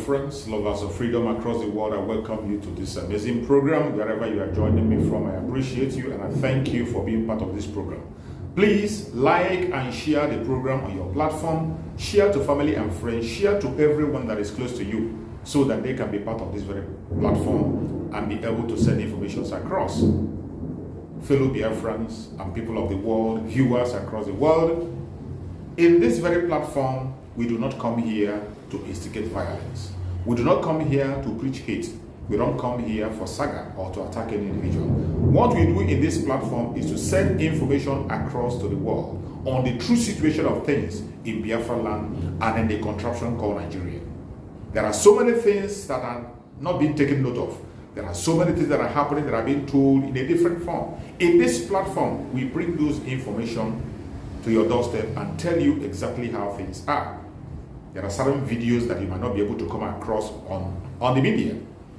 friends, lovers of freedom across the world. I welcome you to this amazing program. Wherever you are joining me from, I appreciate you and I thank you for being part of this program. Please like and share the program on your platform. Share to family and friends. Share to everyone that is close to you so that they can be part of this very platform and be able to send information across. Fellow Biafrans and people of the world, viewers across the world, in this very platform, we do not come here to instigate violence. We do not come here to preach hate. We don't come here for saga or to attack any individual. What we do in this platform is to send information across to the world on the true situation of things in Biafra land and in the contraption called Nigeria. There are so many things that are not being taken note of. There are so many things that are happening that are being told in a different form. In this platform, we bring those information to your doorstep and tell you exactly how things are. There are certain videos that you might not be able to come across on the media.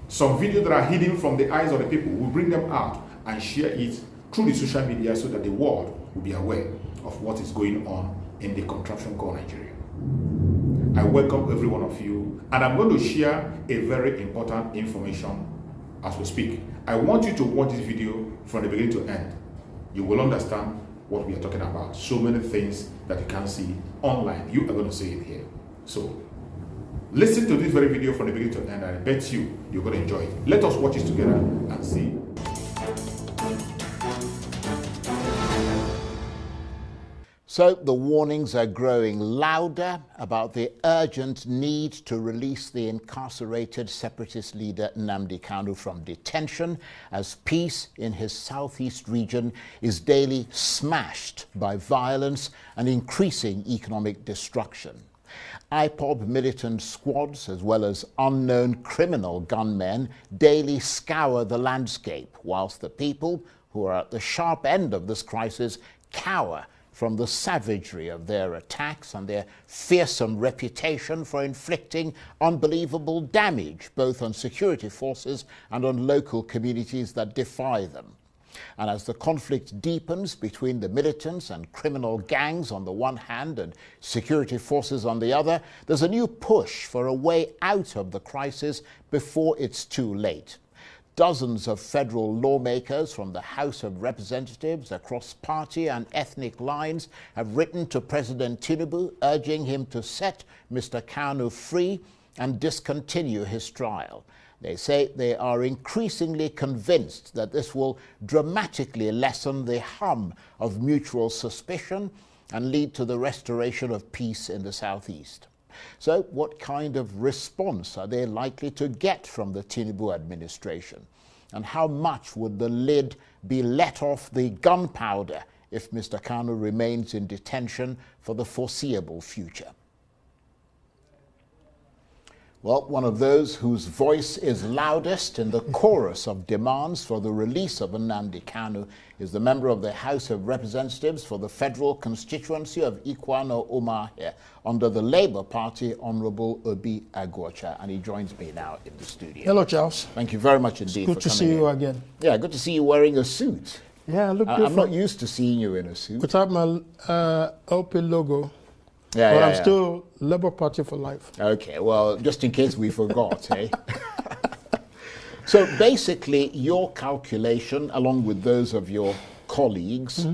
Some videos that are hidden from the eyes of the people, we bring them out and share it through the social media so that the world will be aware of what is going on in the contraption called Nigeria. I welcome every one of you, and I'm going to share a very important information as we speak. I want you to watch this video from the beginning to end. You will understand what we are talking about. So many things that you can't see online. You are going to see it here. So listen to this very video from the beginning to end, and I bet you're going to enjoy it. Let us watch it together and see. So the warnings are growing louder about the urgent need to release the incarcerated separatist leader Nnamdi Kanu from detention, as peace in his southeast region is daily smashed by violence and increasing economic destruction. Ipob militant squads, as well as unknown criminal gunmen, daily scour the landscape, whilst the people who are at the sharp end of this crisis cower from the savagery of their attacks and their fearsome reputation for inflicting unbelievable damage, both on security forces and on local communities that defy them. And as the conflict deepens between the militants and criminal gangs on the one hand and security forces on the other, there's a new push for a way out of the crisis before it's too late. Dozens of federal lawmakers from the House of Representatives across party and ethnic lines have written to President Tinubu urging him to set Mr. Kanu free and discontinue his trial. They say they are increasingly convinced that this will dramatically lessen the hum of mutual suspicion and lead to the restoration of peace in the southeast. So what kind of response are they likely to get from the Tinubu administration? And how much would the lid be let off the gunpowder if Mr. Kanu remains in detention for the foreseeable future? Well, one of those whose voice is loudest in the chorus of demands for the release of Nnamdi Kanu is the member of the House of Representatives for the federal constituency of Ikwano Umahia under the Labour Party, Honourable Obi Agwocha, and he joins me now in the studio. Hello, Charles. Thank you very much indeed for coming. Good to see you again. Yeah, good to see you wearing a suit. Yeah, look different. I'm not used to seeing you in a suit. Without my LP logo. Yeah, but yeah, I'm still Labour Party for life. Okay, well, just in case we forgot, eh? So basically, your calculation, along with those of your colleagues,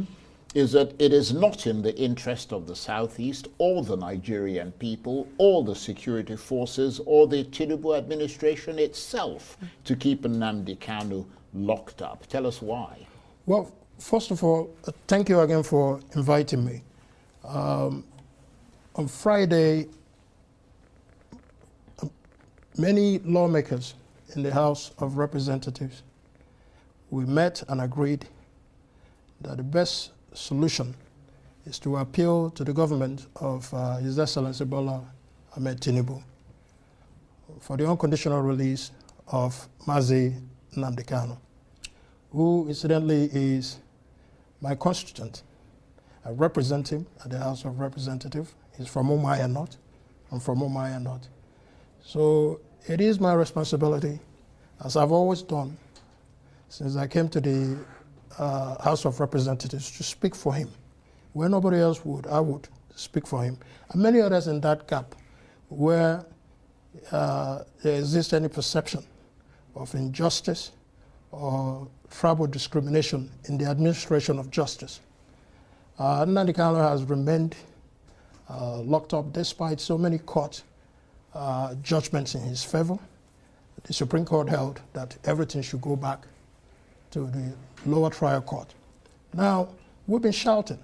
is that it is not in the interest of the Southeast or the Nigerian people or the security forces or the Tinubu administration itself to keep Nnamdi Kanu locked up. Tell us why. Well, first of all, thank you again for inviting me. On Friday, many lawmakers in the House of Representatives, we met and agreed that the best solution is to appeal to the government of His Excellency Bola Ahmed Tinubu for the unconditional release of Mazi Nnamdi Kanu, who incidentally is my constituent. I represent him at the House of Representatives. He's from Umuahia North. I'm from Umuahia North. So it is my responsibility, as I've always done since I came to the House of Representatives, to speak for him. Where nobody else would, I would speak for him. And many others in that gap where there exists any perception of injustice or tribal discrimination in the administration of justice. Nnamdi Kanu has remained locked up despite so many court judgments in his favor. The Supreme Court held that everything should go back to the lower trial court. Now, we've been shouting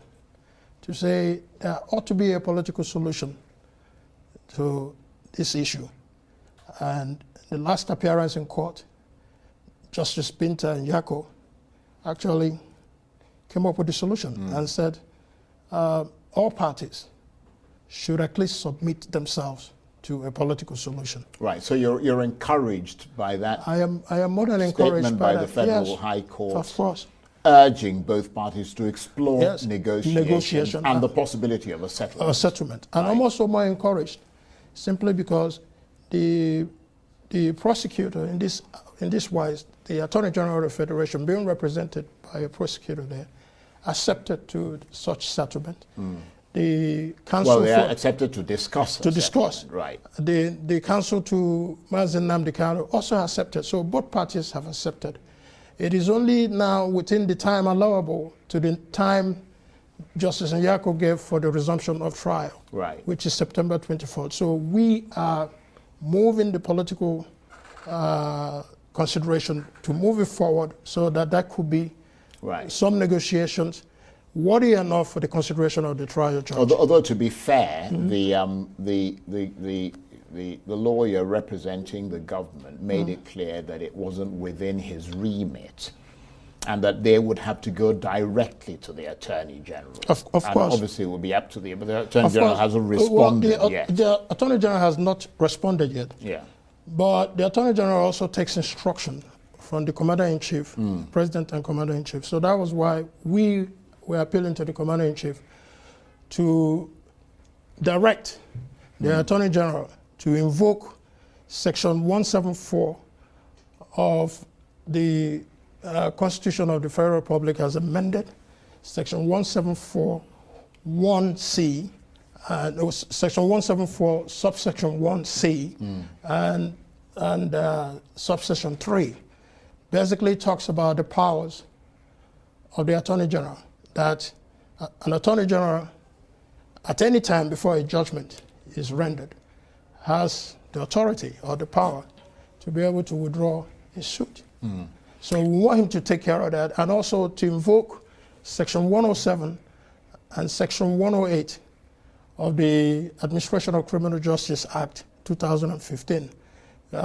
to say there ought to be a political solution to this issue. And the last appearance in court, Justice Binta and Yako actually came up with the solution and said all parties should at least submit themselves to a political solution. Right, so you're encouraged by that. I am more than encouraged statement by that. the Federal Yes, High Court, of course, urging both parties to explore yes, negotiation and the possibility of a settlement. A settlement. And I'm also more encouraged simply because the prosecutor in this wise, the Attorney General of the Federation, being represented by a prosecutor there, accepted to such settlement. The council they accepted to discuss. To discuss. Right. The counsel to Mazi Nnamdi Kanu also accepted. So both parties have accepted. It is only now within the time allowable to the time Justice Nyako gave for the resumption of trial, right, which is September 24th. So we are moving the political consideration to move it forward so that that could be some negotiations worthy enough for the consideration of the trial judge. Although to be fair, the lawyer representing the government made it clear that it wasn't within his remit and that they would have to go directly to the Attorney General. Of course. Obviously it will be up to but the Attorney General hasn't responded yet. The Attorney General has not responded yet. Yeah. But the Attorney General also takes instruction from the Commander-in-Chief, President and Commander-in-Chief. So that was why we were appealing to the Commander-in-Chief to direct the Attorney General to invoke Section 174 of the Constitution of the Federal Republic as amended, Section 174 1C, Section 174 subsection 1C, and subsection 3 basically talks about the powers of the Attorney General, that an Attorney General at any time before a judgment is rendered has the authority or the power to be able to withdraw his suit. So we want him to take care of that, and also to invoke Section 107 and Section 108 of the Administration of Criminal Justice Act 2015,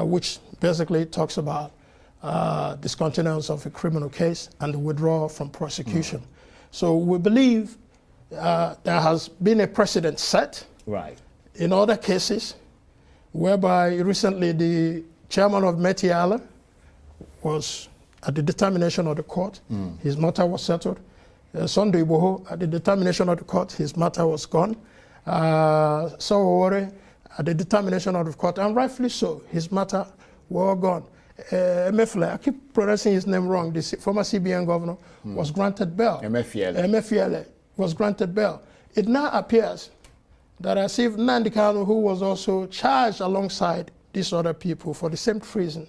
which basically talks about discontinuance of a criminal case and the withdrawal from prosecution. So we believe there has been a precedent set in other cases whereby recently the chairman of Metiala was at the determination of the court, his matter was settled. Sunday Iboho, at the determination of the court, his matter was gone. So at the determination of the court, and rightfully so, his matter were gone. Emefiele, I keep pronouncing his name wrong, the former CBN governor was granted bail. Emefiele was granted bail. It now appears that as if Nnamdi Kanu, who was also charged alongside these other people for the same treason,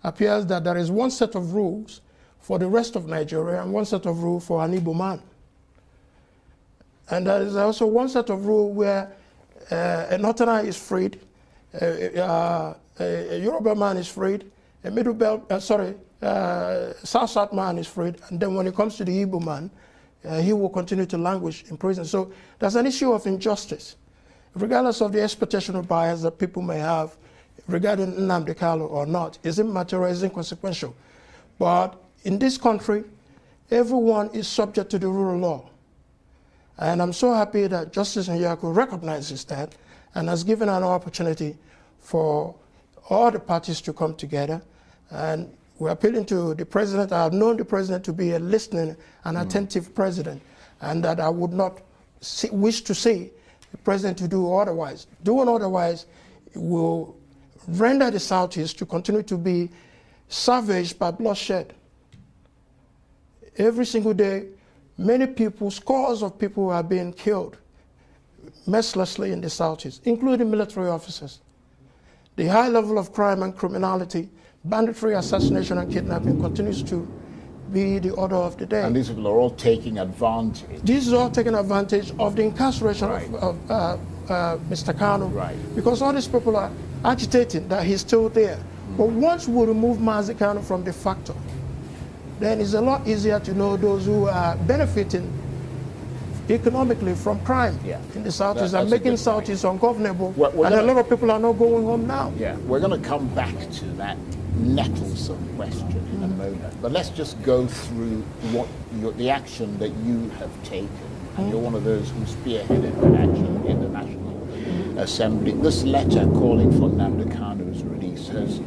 appears that there is one set of rules for the rest of Nigeria and one set of rules for an Igbo man. And there is also one set of rules where a Northerner is freed, a Yoruba man is freed, a Middle Belt, South man is freed, and then when it comes to the Igbo man, he will continue to languish in prison. So there's an issue of injustice, regardless of the expectation of bias that people may have regarding Nnamdi Kanu or not. Is immaterial, is inconsequential. But in this country, everyone is subject to the rule of law. And I'm so happy that Justice Nyako recognizes that and has given an opportunity for all the parties to come together. And we're appealing to the president. I have known the president to be a listening and attentive president, and that I would not wish to see the president to do otherwise. Doing otherwise will render the Southeast to continue to be savaged by bloodshed. Every single day, many people, scores of people are being killed mercilessly in the Southeast, including military officers. The high level of crime and criminality, banditry, assassination, and kidnapping continues to be the order of the day. And these people are all taking advantage. This is all taking advantage of the incarceration Right. of Mr. Kanu, Right. because all these people are agitating that he's still there. But once we remove Mazi Kanu from the factor, then it's a lot easier to know those who are benefiting economically from crime in the Southeast and making Southeast ungovernable. And a lot of people are not going home now. Yeah, we're going to come back to that nettlesome question in a moment. But let's just go through the action that you have taken. And you're one of those who spearheaded that action in the National Assembly. This letter calling for Nnamdi Kanu's release has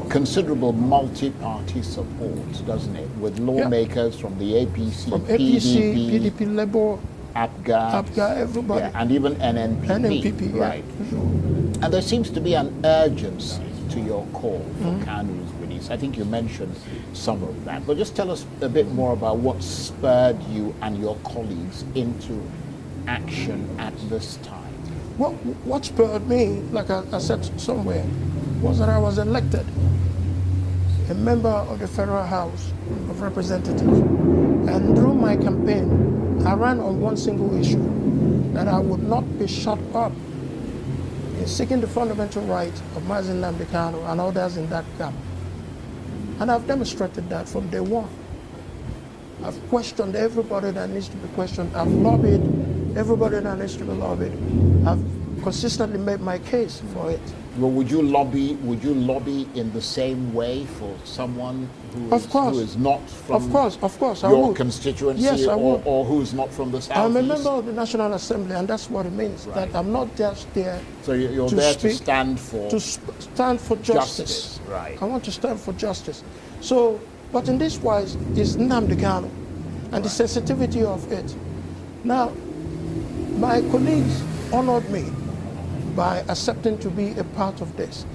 considerable multi-party support, doesn't it? With lawmakers from the APC, From APC, PDP, PDP, Labour, APGA, everybody. and even NNPP. NNPP, yeah. Right. And there seems to be an urgency to your call for Kanu's release. I think you mentioned some of that, but just tell us a bit more about what spurred you and your colleagues into action at this time. Well, what spurred me, like I said somewhere, was that I was elected a member of the Federal House of Representatives. And through my campaign, I ran on one single issue, that I would not be shut up in seeking the fundamental rights of Mazi Nnamdi Kanu and others in that camp. And I've demonstrated that from day one. I've questioned everybody that needs to be questioned. I've lobbied everybody that needs to be lobbied. I've consistently made my case for it. Well, would you lobby in the same way for someone who is not from your constituency, yes, or who's not from the Southeast? I'm a member of the National Assembly, and that's what it means, that I'm not just there. So you're there to stand for justice. Right. I want to stand for justice. So, but in this wise is Nnamdi Kanu and the sensitivity of it. Now, my colleagues honored me by accepting to be a part of this.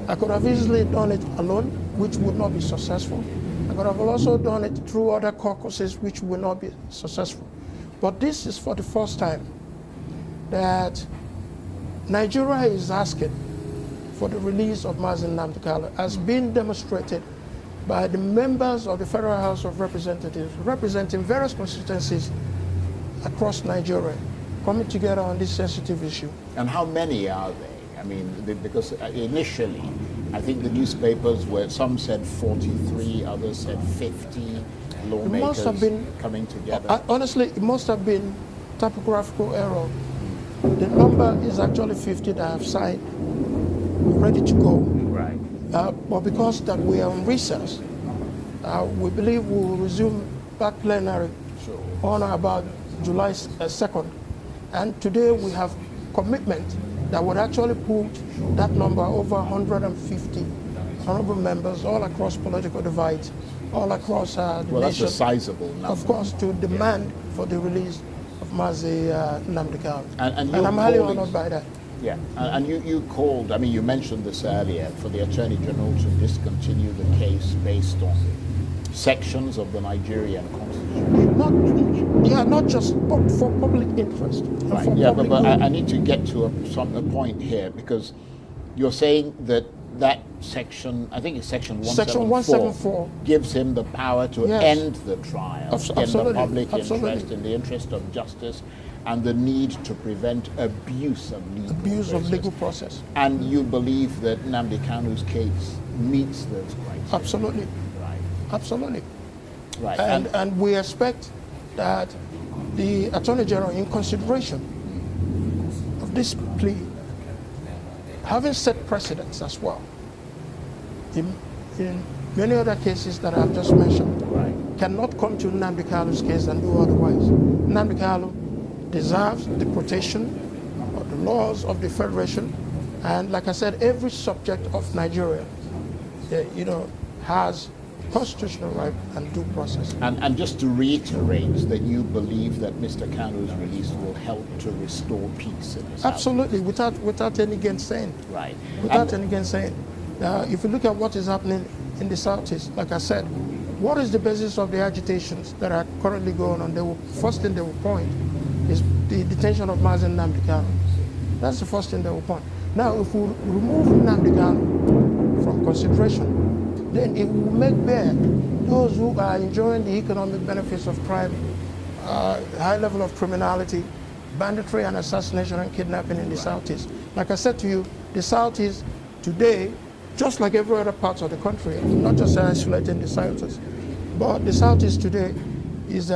I could have easily done it alone, which would not be successful. I could have also done it through other caucuses, which will not be successful. But this is for the first time that Nigeria is asking for the release of Mazi Nnamdi Kanu, as been demonstrated by the members of the Federal House of Representatives representing various constituencies across Nigeria, coming together on this sensitive issue. And how many are they? I mean, because initially, I think the newspapers were, some said 43, others said 50 lawmakers coming together. Honestly, it must have been typographical error. The number is actually 50 that have signed, ready to go. Right. But because that we are on recess, we believe we will resume back plenary on or about July 2nd. And today we have commitment that would actually put that number over 150 honorable members all across political divides, all across the nation. That's a sizable number. Of course, to demand for the release of Mazi Nnamdi Kanu. And I'm highly honored by that. Yeah, and you called, I mean, you mentioned this earlier, for the Attorney General to discontinue the case based on sections of the Nigerian Constitution. Not just, but for public interest. Right. But I need to get to a point here, because you're saying that section, I think it's section 174, gives him the power to end the trial in the public interest, in the interest of justice, and the need to prevent abuse of legal process. And you believe that Nnamdi Kanu's case meets those criteria? Absolutely. Right. Absolutely. Right. And we expect that the Attorney General, in consideration of this plea, having set precedents as well, in many other cases that I've just mentioned, cannot come to Nnamdi Kanu's case and do otherwise. Nnamdi Kanu deserves the protection of the laws of the Federation, and like I said, every subject of Nigeria, has constitutional right and due process. And just to reiterate that you believe that Mr. Kanu's release will help to restore peace in the South. Absolutely, without any gainsaying. Right. Without any gainsaying. If you look at what is happening in the Southeast, like I said, what is the basis of the agitations that are currently going on? First thing they will point is the detention of Mazi Nnamdi Kanu. That's the first thing they will point. Now, if we remove Nnamdi Kanu from consideration, then it will make bare those who are enjoying the economic benefits of crime, high level of criminality, banditry and assassination and kidnapping in the Southeast. Like I said to you, the Southeast today, just like every other part of the country, not just isolating the Southeast, but the Southeast today is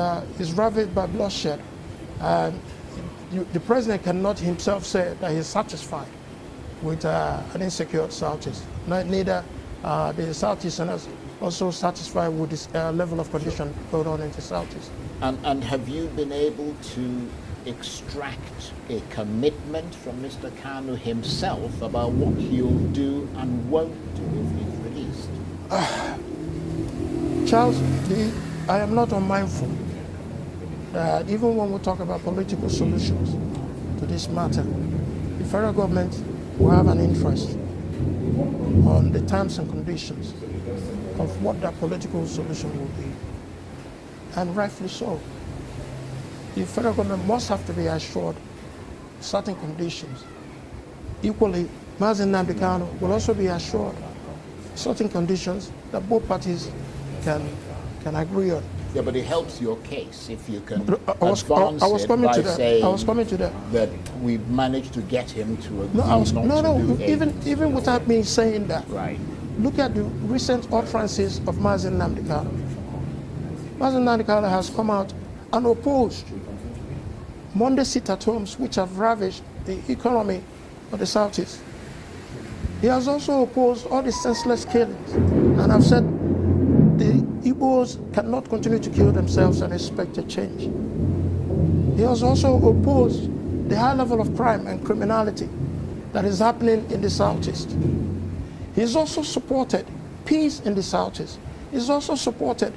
ravaged by bloodshed. And the president cannot himself say that he's satisfied with an insecure Southeast. Neither the Southeasterners also satisfied with this level of condition going on in the Southeast. And have you been able to extract a commitment from Mr. Kanu himself about what he'll do and won't do if he's released? Charles, I am not unmindful that even when we talk about political solutions to this matter, the federal government will have an interest on the terms and conditions of what that political solution will be. And rightfully so. The federal government must have to be assured certain conditions. Equally, Mazi Nnamdi Kanu will also be assured certain conditions that both parties can agree on. Yeah, but it helps your case if you can I was coming to that. That we've managed to get him to agree even without me saying that. Right. Look at the recent utterances of Mazi Nnamdi Kanu. Mazi Nnamdi Kanu has come out and opposed Monday sit-at-homes which have ravaged the economy of the Southeast. He has also opposed all the senseless killings and have said the Igbos cannot continue to kill themselves and expect a change. He has also opposed the high level of crime and criminality that is happening in the Southeast. He's also supported peace in the Southeast. He's also supported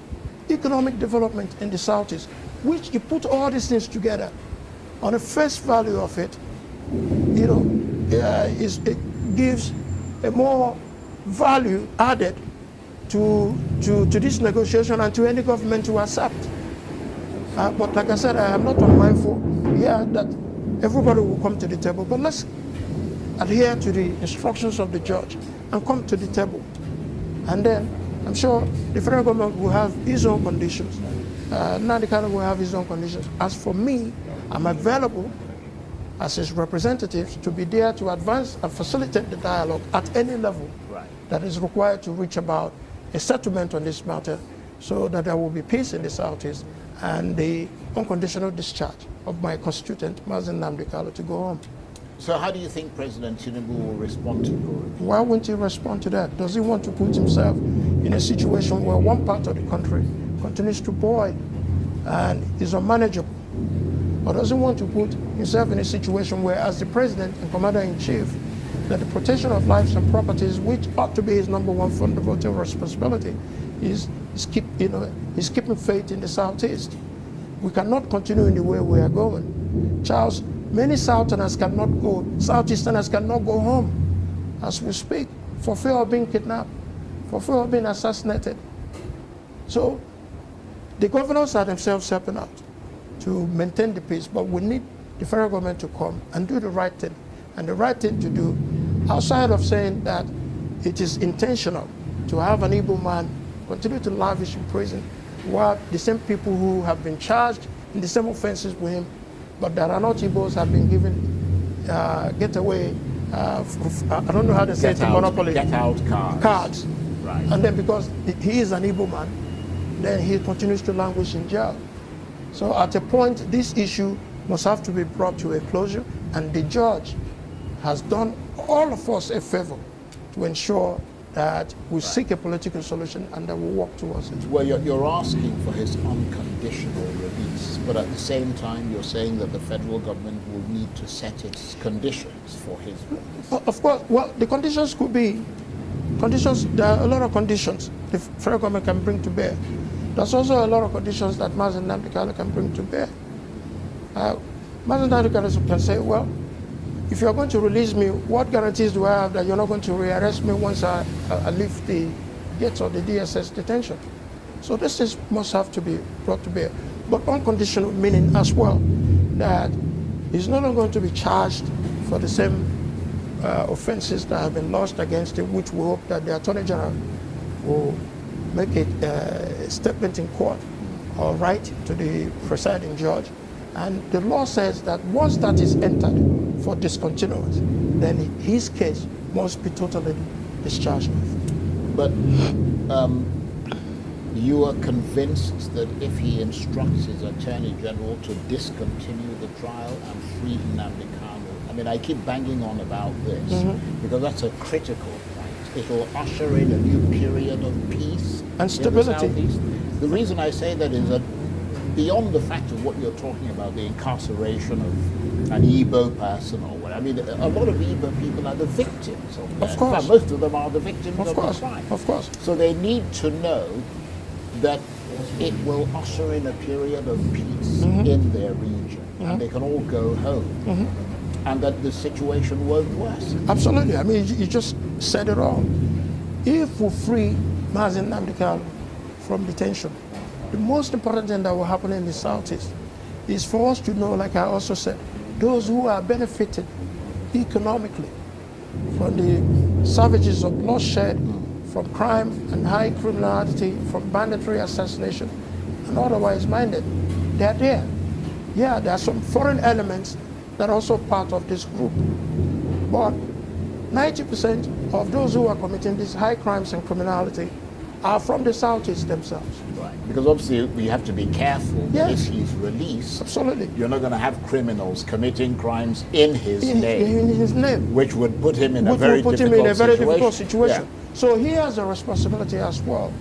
economic development in the Southeast, which he put all these things together. On the face value of it, it gives a more value added to this negotiation and to any government to accept. But like I said, I am not unmindful that everybody will come to the table, but let's adhere to the instructions of the judge and come to the table. And then I'm sure the federal government will have its own conditions. Nnamdi Kanu will have his own conditions. As for me, I'm available as his representative to be there to advance and facilitate the dialogue at any level that is required to reach about a settlement on this matter so that there will be peace in the Southeast and the unconditional discharge of my constituent, Mazi Nnamdi Kanu, to go home. So how do you think President Tinubu will respond to your review? Why wouldn't he respond to that? Does he want to put himself in a situation where one part of the country continues to boil and is unmanageable? Or does he want to put himself in a situation where, as the President and Commander-in-Chief, that the protection of lives and properties, which ought to be his #1 fundamental responsibility, is keeping faith in the Southeast? We cannot continue in the way we are going. Charles, many Southerners cannot go, Southeasterners cannot go home as we speak for fear of being kidnapped, for fear of being assassinated. So the governors are themselves helping out to maintain the peace, but we need the federal government to come and do the right thing. And the right thing to do, outside of saying that it is intentional to have an Igbo man continue to lavish in prison, while the same people who have been charged in the same offenses with him, but that are not Igbos, have been given getaway, I don't know how to say it, monopoly. Get out cards. Right. And then because he is an Igbo man, then he continues to languish in jail. So at a point, this issue must have to be brought to a closure, and the judge has done all of us a favor to ensure that we seek a political solution and that we work towards it. Well, you're asking for his unconditional release, but at the same time you're saying that the federal government will need to set its conditions for his release. Of course, well, the conditions could be conditions. There are a lot of conditions the federal government can bring to bear. There's also a lot of conditions that Mazi Nnamdi Kanu can bring to bear. Mazi Nnamdi Kanu can say, well, if you're going to release me, what guarantees do I have that you're not going to rearrest me once I leave the gates of the DSS detention? So this must have to be brought to bear. But unconditional meaning as well, that he's no longer going to be charged for the same offenses that have been lodged against him, which we hope that the Attorney General will make a statement in court or write to the presiding judge. And the law says that once that is entered for discontinuance, then his case must be totally discharged. But you are convinced that if he instructs his Attorney General to discontinue the trial and free Nnamdi Kanu, I mean, I keep banging on about this because that's a critical point. It will usher in a new period of peace and stability. In the Southeast. The reason I say that is that beyond the fact of what you're talking about, the incarceration of an Igbo person or whatever, I mean, a lot of Igbo people are the victims of that. Of course. In fact, most of them are the victims of the crime. Of course. So they need to know that it will usher in a period of peace in their region, and they can all go home, and that the situation won't worsen. Absolutely. I mean, you just said it all. If we free Mazi Nnamdi Kanu from detention, the most important thing that will happen in the Southeast is for us to know, like I also said, those who are benefited economically from the savages of bloodshed, from crime and high criminality, from banditry, assassination, and otherwise minded. They're there. Yeah, there are some foreign elements that are also part of this group. But 90% of those who are committing these high crimes and criminality are from the Southeast themselves. Right. Because obviously we have to be careful that if he's released, absolutely, you're not going to have criminals committing crimes in his name. In his name. Which would put him in a very difficult situation. Yeah. So he has a responsibility as well,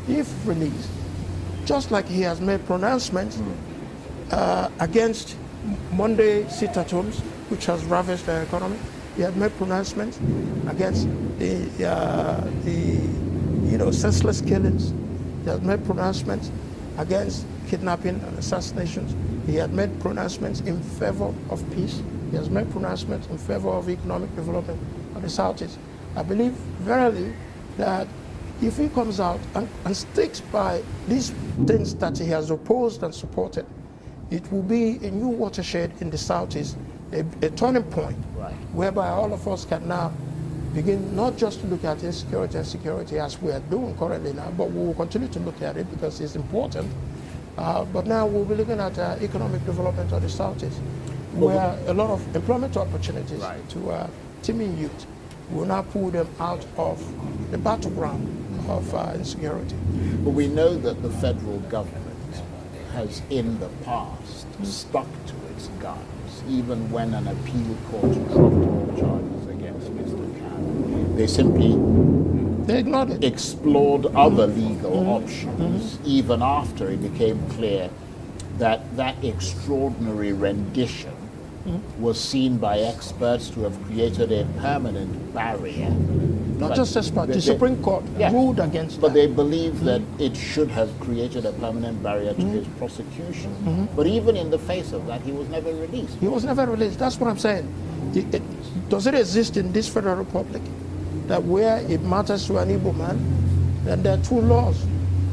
if released, just like he has made pronouncements against Monday sit-at-homes, which has ravaged the economy. He had made pronouncements against the senseless killings. He has made pronouncements against kidnapping and assassinations. He had made pronouncements in favor of peace. He has made pronouncements in favor of economic development of the Southeast. I believe verily that if he comes out and sticks by these things that he has opposed and supported, it will be a new watershed in the Southeast, a turning point, whereby all of us can now begin not just to look at insecurity and security as we are doing currently now, but we will continue to look at it because it's important. But now we'll be looking at economic development of the Southeast, where a lot of employment opportunities to teeming youth will now pull them out of the battleground of insecurity. But we know that the federal government has in the past stuck to its guns, even when an appeal court dropped all charges against Mr. Kanu. They simply ignored it. Explored other legal options, even after it became clear that that extraordinary rendition was seen by experts to have created a permanent barrier. Not just experts, the Supreme Court ruled against But they believe that it should have created a permanent barrier to his prosecution. But even in the face of that, he was never released. He was never released. That's what I'm saying. Does it exist in this federal republic that where it matters to an Igbo man, then there are two laws,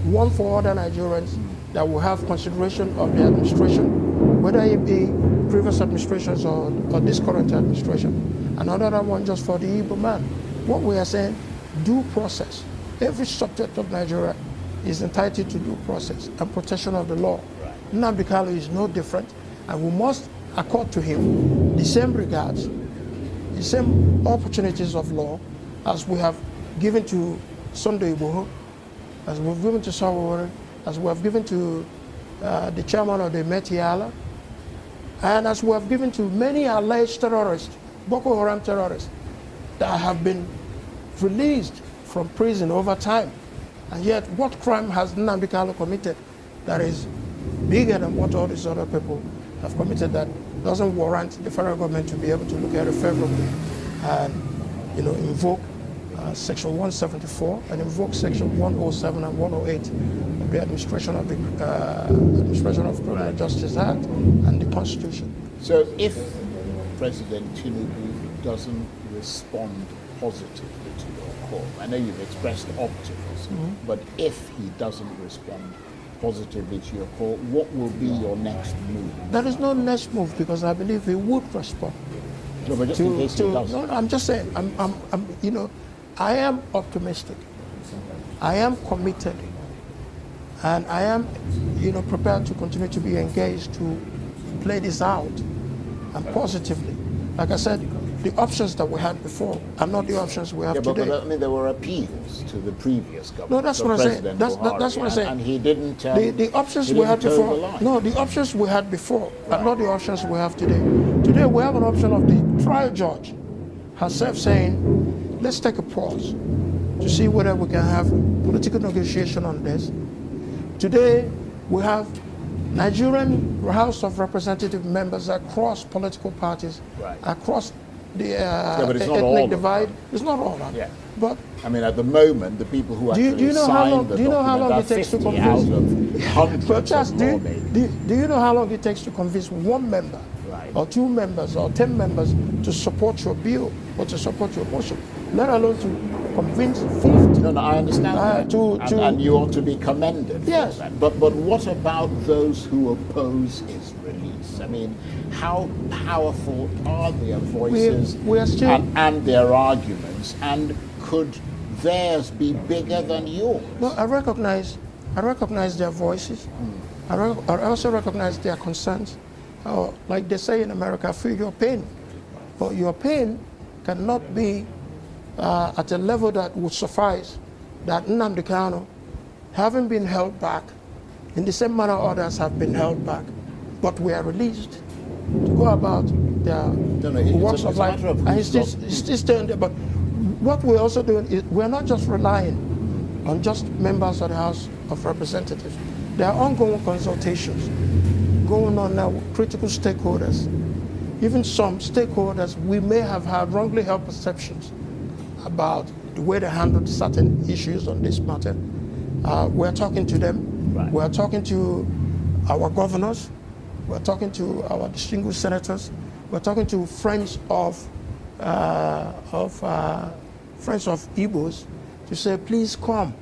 one for other Nigerians that will have consideration of the administration, whether it be previous administrations or this current administration, another one just for the Igbo man. What we are saying, due process. Every subject of Nigeria is entitled to due process and protection of the law. Nnamdi Kanu is no different, and we must accord to him the same regards, the same opportunities of law as we have given to Sunday Igboho, as we've given to Sawore, as we have given to the chairman of the Metiala, and as we have given to many alleged terrorists, Boko Haram terrorists, that have been released from prison over time. And yet, what crime has Nnamdi Kanu committed that is bigger than what all these other people have committed that doesn't warrant the federal government to be able to look at it favorably and invoke Section 174 and invoke Section 107 and 108 of the Administration of Criminal Justice Act and the Constitution. So if President Tinubu doesn't respond positively to your call, I know you've expressed optimism, but if he doesn't respond positively to your call, what will be your next move? There is no next move because I believe he would respond. No, but just in case he doesn't. No, I'm just saying, you know, I am optimistic. I am committed. And I am, you know, prepared to continue to be engaged to play this out and positively. Like I said, the options that we had before are not the options we have today. But I mean, there were appeals to the previous government. No, that's what I'm saying. That's what I'm saying. And he didn't. The options we had before. No, the options we had before are not the options we have today. Today we have an option of the trial judge herself saying, let's take a pause to see whether we can have political negotiation on this. Today we have Nigerian House of Representative members across political parties, across the ethnic divide. It's not all that. Yeah. But I mean, at the moment, the people who actually signed the document are 50 out of hundreds of lawmakers. Do you know how long it takes to convince one member, or 2 members, or 10 members to support your bill or to support your motion? Let alone to convince 50. No, I understand that. And you ought to be commended yes. for that. But what about those who oppose his release? I mean, how powerful are their voices and their arguments? And could theirs be bigger than yours? No, I recognize their voices. I also recognize their concerns. Like they say in America, feel your pain. But your pain cannot be at a level that would suffice that Nnamdi Kanu, having been held back in the same manner others have been held back, but we are released to go about their works of life. And he's still staying there. But what we're also doing is we're not just relying on just members of the House of Representatives. There are ongoing consultations going on now with critical stakeholders. Even some stakeholders we may have had wrongly held perceptions about the way they handled certain issues on this matter. We're talking to them. Right. We're talking to our governors. We're talking to our distinguished senators. We're talking to friends of Igbos to say, please come.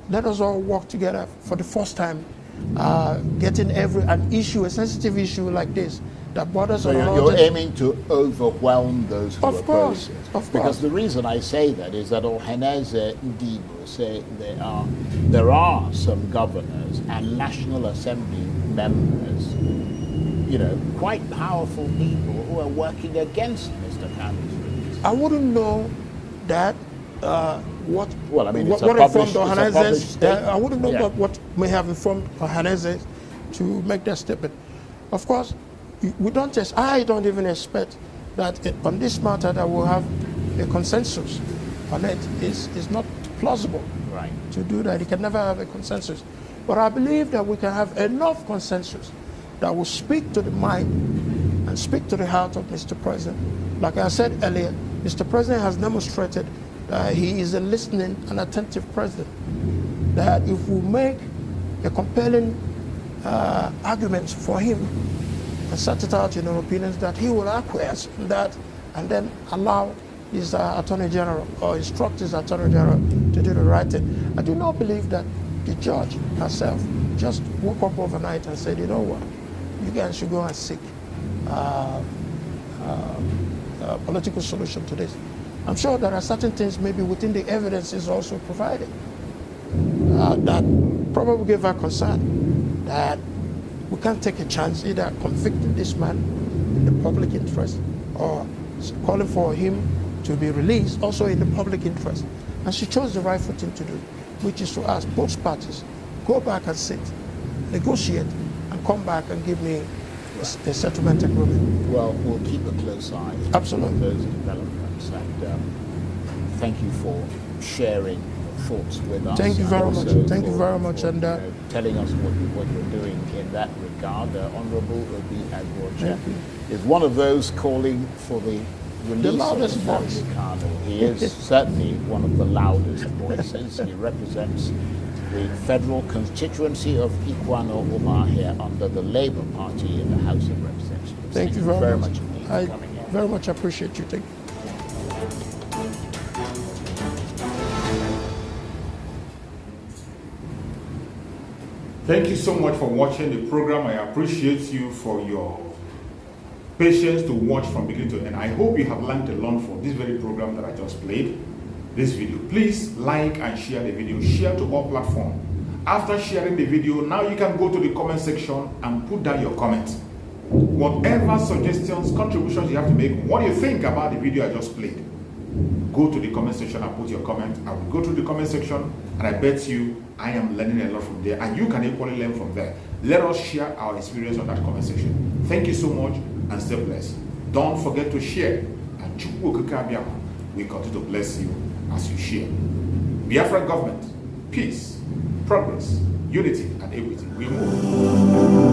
Let us all work together for the first time, getting a sensitive issue like this that borders on. So you're aiming to overwhelm those who oppose it. Of course. Because the reason I say that is that Ohaneze Ndibo say there are some governors and National Assembly members, you know, quite powerful people who are working against Mr. Kanu's release. I wouldn't know that. What informed Ohaneze? I wouldn't know what may have informed Ohaneze to make that statement. Of course, we don't I don't even expect that on this matter that we'll have a consensus on it. It's not plausible to do that. You can never have a consensus. But I believe that we can have enough consensus that will speak to the mind and speak to the heart of Mr. President. Like I said earlier, Mr. President has demonstrated that he is a listening and attentive president. That if we make a compelling argument for him and set it out in our opinions, that he will acquiesce in that and then allow his Attorney General or instruct his Attorney General to do the right thing. I do not believe that the judge herself just woke up overnight and said, you know what, you guys should go and seek a political solution to this. I'm sure there are certain things maybe within the evidences also provided that probably give our concern that we can't take a chance either convicting this man in the public interest or calling for him to be released also in the public interest. And she chose the rightful thing to do, which is to ask both parties, go back and sit, negotiate, and come back and give me a settlement agreement. Well, we'll keep a close eye on those developments. And thank you for sharing thoughts with us. Thank you very much. Thank you very much. And telling us what you're doing in that regard. Honorable Obi Agwocha is one of those calling for the release of Nnamdi Kanu. He is certainly one of the loudest voices. He represents the federal constituency of Ikwano Umahia under the Labour Party in the House of Representatives. Thank you very much indeed for coming in. Very much appreciate you. Thank you. Thank you so much for watching the program. I appreciate you for your patience to watch from beginning to end. I hope you have learned a lot from this very program that I just played, this video. Please like and share the video. Share to all platforms. After sharing the video, now you can go to the comment section and put down your comment. Whatever suggestions, contributions you have to make, what do you think about the video I just played? Go to the comment section and put your comment. I will go to the comment section, and I bet you I am learning a lot from there, and you can equally learn from there. Let us share our experience on that comment section. Thank you so much, and stay blessed. Don't forget to share, and we continue to bless you as you share. Biafra government, peace, progress, unity, and equity. We move.